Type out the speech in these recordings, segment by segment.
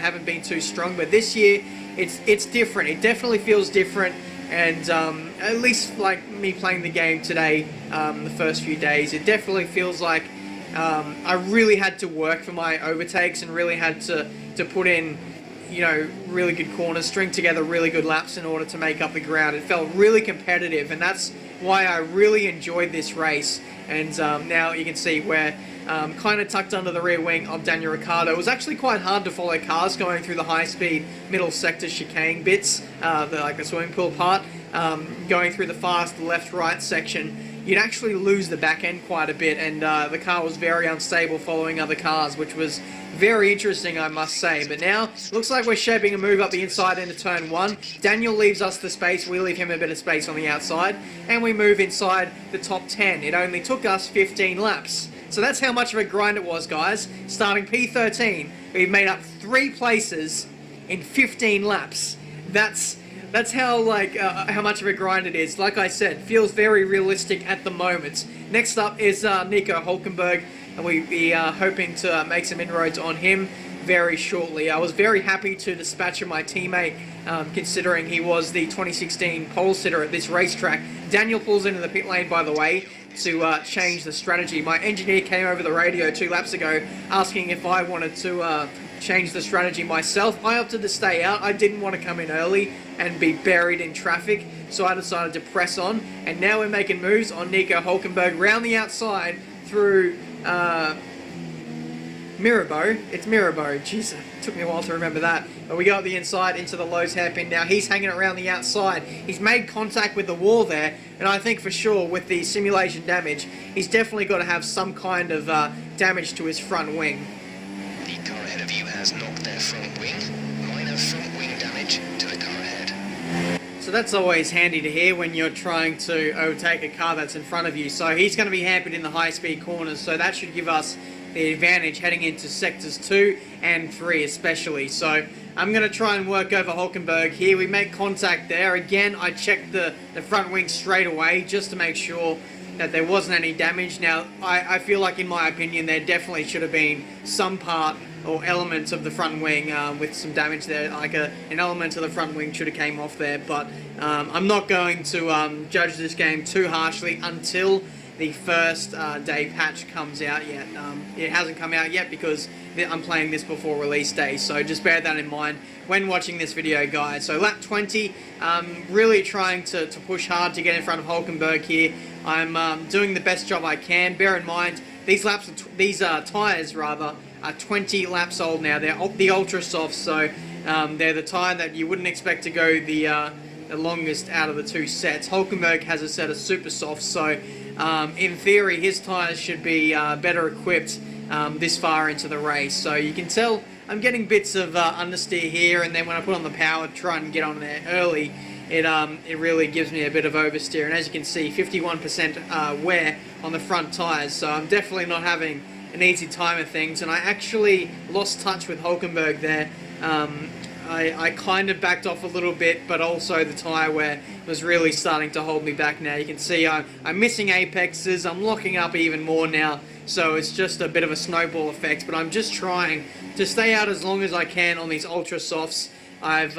haven't been too strong, but this year it's different. It definitely feels different, and at least like me playing the game today, the first few days, it definitely feels like I really had to work for my overtakes and really had to put in, you know, really good corners, string together really good laps in order to make up the ground. It felt really competitive, and that's why I really enjoyed this race. And now you can see where kind of tucked under the rear wing of Daniel Ricciardo. It was actually quite hard to follow cars going through the high-speed middle sector chicane bits, like the swimming pool part, going through the fast left-right section. You'd actually lose the back end quite a bit, and the car was very unstable following other cars, which was very interesting, I must say. But now, looks like we're shaping a move up the inside into turn 1. Daniel leaves us the space, we leave him a bit of space on the outside, and we move inside the top 10. It only took us 15 laps. So that's how much of a grind it was, guys. Starting P13, we've made up 3 places in 15 laps. That's how how much of a grind it is. Like I said, feels very realistic at the moment. Next up is Nico Hülkenberg, and we are hoping to make some inroads on him very shortly. I was very happy to dispatch my teammate, considering he was the 2016 pole sitter at this racetrack. Daniel pulls into the pit lane, by the way, to change the strategy. My engineer came over the radio 2 laps ago asking if I wanted to change the strategy myself. I opted to stay out. I didn't want to come in early and be buried in traffic, so I decided to press on, and now we're making moves on Nico Hülkenberg round the outside through Mirabeau. It's Mirabeau. Jeez, it took me a while to remember that. But we go up the inside into the Lowe's hairpin now. He's hanging around the outside. He's made contact with the wall there, and I think for sure with the simulation damage, he's definitely got to have some kind of damage to his front wing. The car ahead of you has knocked their front wing. Minor front wing damage to the car ahead. So that's always handy to hear when you're trying to overtake a car that's in front of you. So he's going to be hampered in the high-speed corners, so that should give us the advantage heading into sectors 2 and 3 especially. So I'm going to try and work over Hülkenberg here. We make contact there. Again, I checked the front wing straight away just to make sure that there wasn't any damage. Now, I feel like, in my opinion, there definitely should have been some part or elements of the front wing with some damage there. Like an element of the front wing should have came off there. But I'm not going to judge this game too harshly until the first day patch comes out yet. It hasn't come out yet because I'm playing this before release day, so just bear that in mind when watching this video, guys. So lap 20, really trying to push hard to get in front of Hülkenberg here. I'm doing the best job I can. Bear in mind, these tyres rather are 20 laps old now. They're the ultra soft, so they're the tyre that you wouldn't expect to go the longest out of the 2 sets. Hülkenberg has a set of super softs, so in theory his tyres should be better equipped this far into the race. So you can tell I'm getting bits of understeer here, and then when I put on the power to try and get on there early, it really gives me a bit of oversteer. And as you can see, 51% wear on the front tyres, so I'm definitely not having an easy time of things. And I actually lost touch with Hülkenberg there. I kind of backed off a little bit, but also the tyre wear was really starting to hold me back now. You can see I'm missing apexes, I'm locking up even more now, so it's just a bit of a snowball effect, but I'm just trying to stay out as long as I can on these ultra softs. I've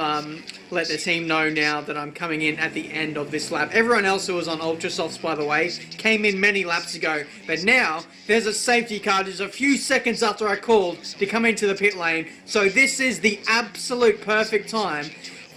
let the team know now that I'm coming in at the end of this lap. Everyone else who was on ultra softs, by the way, came in many laps ago, but now there's a safety car just a few seconds after I called to come into the pit lane. So this is the absolute perfect time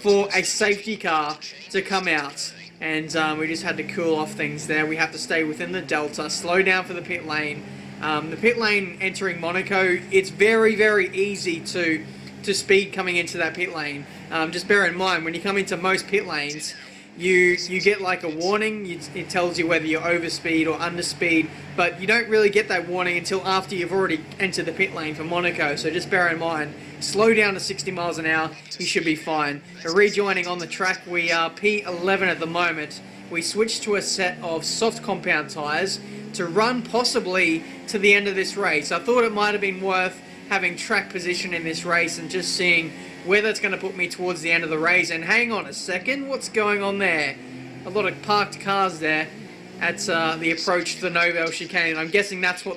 for a safety car to come out. And we just had to cool off things there. We have to stay within the delta, slow down for the pit lane. The pit lane entering Monaco, it's very, very easy to speed coming into that pit lane. Just bear in mind, when you come into most pit lanes, you get like a warning. It tells you whether you're overspeed or underspeed, but you don't really get that warning until after you've already entered the pit lane for Monaco. So just bear in mind, slow down to 60 miles an hour, you should be fine. But rejoining on the track, we are P11 at the moment. We switched to a set of soft compound tyres to run possibly to the end of this race. I thought it might have been worth having track position in this race and just seeing where that's going to put me towards the end of the race. And hang on a second, what's going on there? A lot of parked cars there at the approach to the Nobel chicane. I'm guessing that's what